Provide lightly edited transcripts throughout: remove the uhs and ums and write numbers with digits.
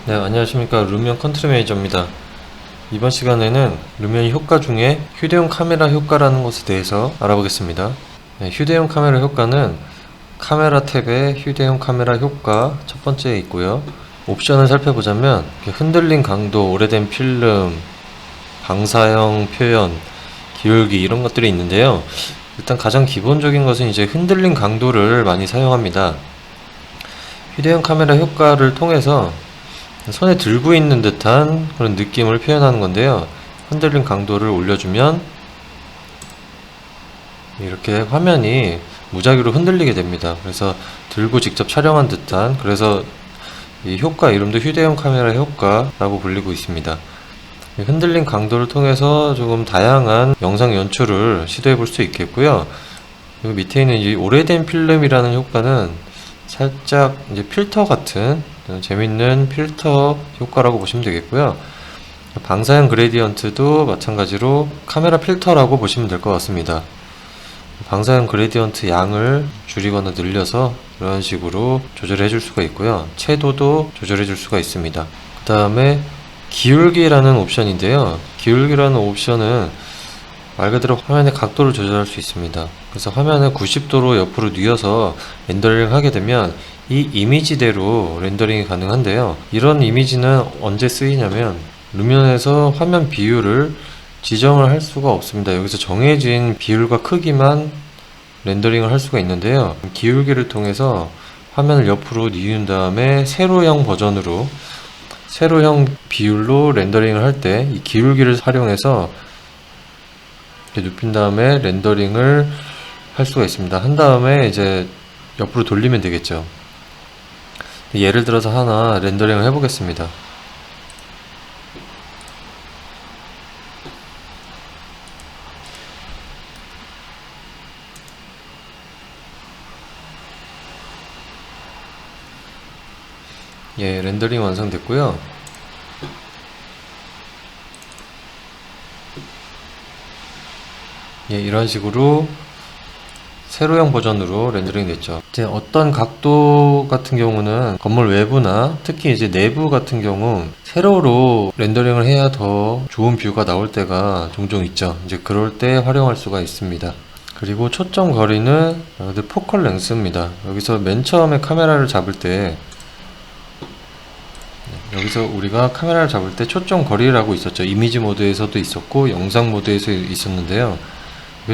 네, 안녕하십니까. 루미온 컨트리 매니저입니다. 이번 시간에는 루미온 효과 중에 휴대용 카메라 효과라는 것에 대해서 알아보겠습니다. 네, 휴대용 카메라 효과는 카메라 탭에 휴대용 카메라 효과 첫 번째에 있고요. 옵션을 살펴보자면 흔들림 강도, 오래된 필름, 방사형 표현, 기울기 이런 것들이 있는데요. 일단 가장 기본적인 것은 이제 흔들림 강도를 많이 사용합니다. 휴대용 카메라 효과를 통해서 손에 들고 있는 듯한 그런 느낌을 표현하는 건데요. 흔들림 강도를 올려주면 이렇게 화면이 무작위로 흔들리게 됩니다. 그래서 들고 직접 촬영한 듯한, 그래서 이 효과 이름도 휴대용 카메라 효과라고 불리고 있습니다. 흔들림 강도를 통해서 조금 다양한 영상 연출을 시도해 볼 수 있겠고요. 여기 밑에 있는 이 오래된 필름이라는 효과는 살짝 이제 필터 같은 재밌는 필터 효과라고 보시면 되겠고요. 방사형 그레디언트도 마찬가지로 카메라 필터라고 보시면 될 것 같습니다. 방사형 그레디언트 양을 줄이거나 늘려서 이런 식으로 조절해 줄 수가 있고요. 채도도 조절해 줄 수가 있습니다. 그 다음에 기울기라는 옵션인데요. 기울기라는 옵션은 말 그대로 화면의 각도를 조절할 수 있습니다. 그래서 화면을 90도로 옆으로 뉘어서 렌더링을 하게 되면 이 이미지대로 렌더링이 가능한데요. 이런 이미지는 언제 쓰이냐면 루미온에서 화면 비율을 지정을 할 수가 없습니다. 여기서 정해진 비율과 크기만 렌더링을 할 수가 있는데요. 기울기를 통해서 화면을 옆으로 뉘은 다음에 세로형 버전으로, 세로형 비율로 렌더링을 할 때 이 기울기를 활용해서 이렇게 눕힌 다음에 렌더링을 할 수가 있습니다. 한 다음에 이제 옆으로 돌리면 되겠죠. 예를 들어서 하나 렌더링을 해보겠습니다. 예, 렌더링 완성됐고요. 예, 이런 식으로 세로형 버전으로 렌더링 됐죠. 이제 어떤 각도 같은 경우는 건물 외부나 특히 이제 내부 같은 경우 세로로 렌더링을 해야 더 좋은 뷰가 나올 때가 종종 있죠. 이제 그럴 때 활용할 수가 있습니다. 그리고 초점 거리는 포컬 랭스입니다. 여기서 맨 처음에 카메라를 잡을 때, 여기서 우리가 카메라를 잡을 때 초점 거리라고 있었죠. 이미지 모드에서도 있었고 영상 모드에서 있었는데요.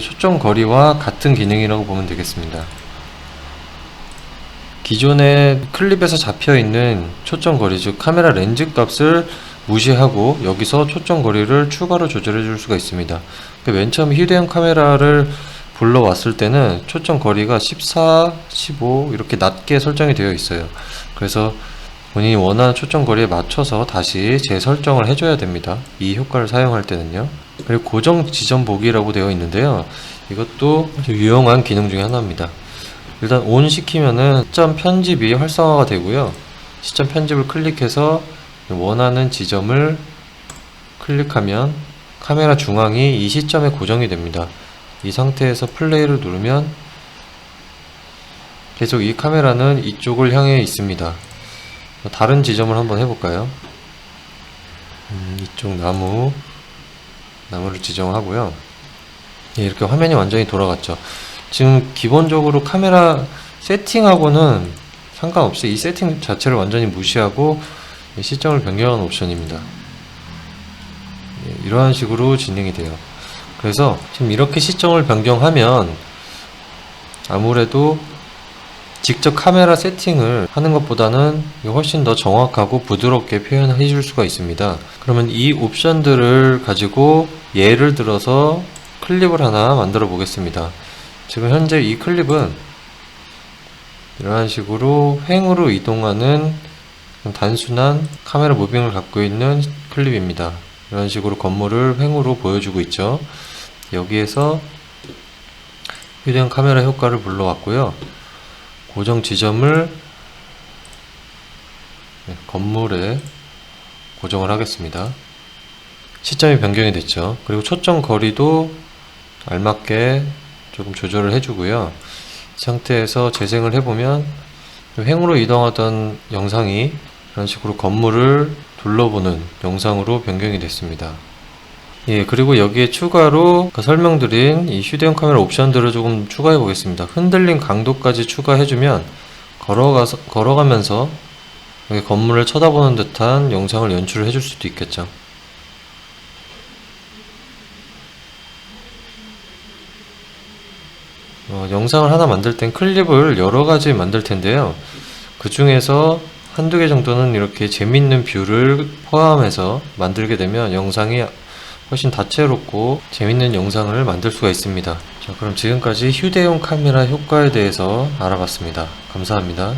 초점 거리와 같은 기능이라고 보면 되겠습니다. 기존의 클립에서 잡혀있는 초점 거리, 즉 카메라 렌즈 값을 무시하고 여기서 초점 거리를 추가로 조절해 줄 수가 있습니다. 맨 처음 휴대용 카메라를 불러왔을 때는 초점 거리가 14, 15 이렇게 낮게 설정이 되어 있어요. 그래서 본인이 원하는 초점 거리에 맞춰서 다시 재설정을 해줘야 됩니다. 이 효과를 사용할 때는요. 그리고 고정 지점 보기라고 되어 있는데요. 이것도 유용한 기능 중에 하나입니다. 일단 ON 시키면은 시점 편집이 활성화가 되고요. 시점 편집을 클릭해서 원하는 지점을 클릭하면 카메라 중앙이 이 시점에 고정이 됩니다. 이 상태에서 플레이를 누르면 계속 이 카메라는 이쪽을 향해 있습니다. 다른 지점을 한번 해볼까요? 이쪽 나무를 지정하고요. 예, 이렇게 화면이 완전히 돌아갔죠. 지금 기본적으로 카메라 세팅하고는 상관없이 이 세팅 자체를 완전히 무시하고 시점을 변경하는 옵션입니다. 예, 이러한 식으로 진행이 돼요. 그래서 지금 이렇게 시점을 변경하면 아무래도 직접 카메라 세팅을 하는 것보다는 훨씬 더 정확하고 부드럽게 표현해 줄 수가 있습니다. 그러면 이 옵션들을 가지고 예를 들어서 클립을 하나 만들어 보겠습니다. 지금 현재 이 클립은 이런 식으로 횡으로 이동하는 단순한 카메라 무빙을 갖고 있는 클립입니다. 이런 식으로 건물을 횡으로 보여주고 있죠. 여기에서 휴대용 카메라 효과를 불러왔고요. 고정 지점을 건물에 고정을 하겠습니다. 시점이 변경이 됐죠. 그리고 초점 거리도 알맞게 조금 조절을 해주고요. 이 상태에서 재생을 해보면 횡으로 이동하던 영상이 이런 식으로 건물을 둘러보는 영상으로 변경이 됐습니다. 예, 그리고 여기에 추가로 아까 설명드린 이 휴대용 카메라 옵션들을 조금 추가해 보겠습니다. 흔들림 강도까지 추가해주면 걸어가면서 여기 건물을 쳐다보는 듯한 영상을 연출을 해줄 수도 있겠죠. 영상을 하나 만들 땐 클립을 여러 가지 만들 텐데요. 그 중에서 한두 개 정도는 이렇게 재밌는 뷰를 포함해서 만들게 되면 영상이 훨씬 다채롭고 재밌는 영상을 만들 수가 있습니다. 자, 그럼 지금까지 휴대용 카메라 효과에 대해서 알아봤습니다. 감사합니다.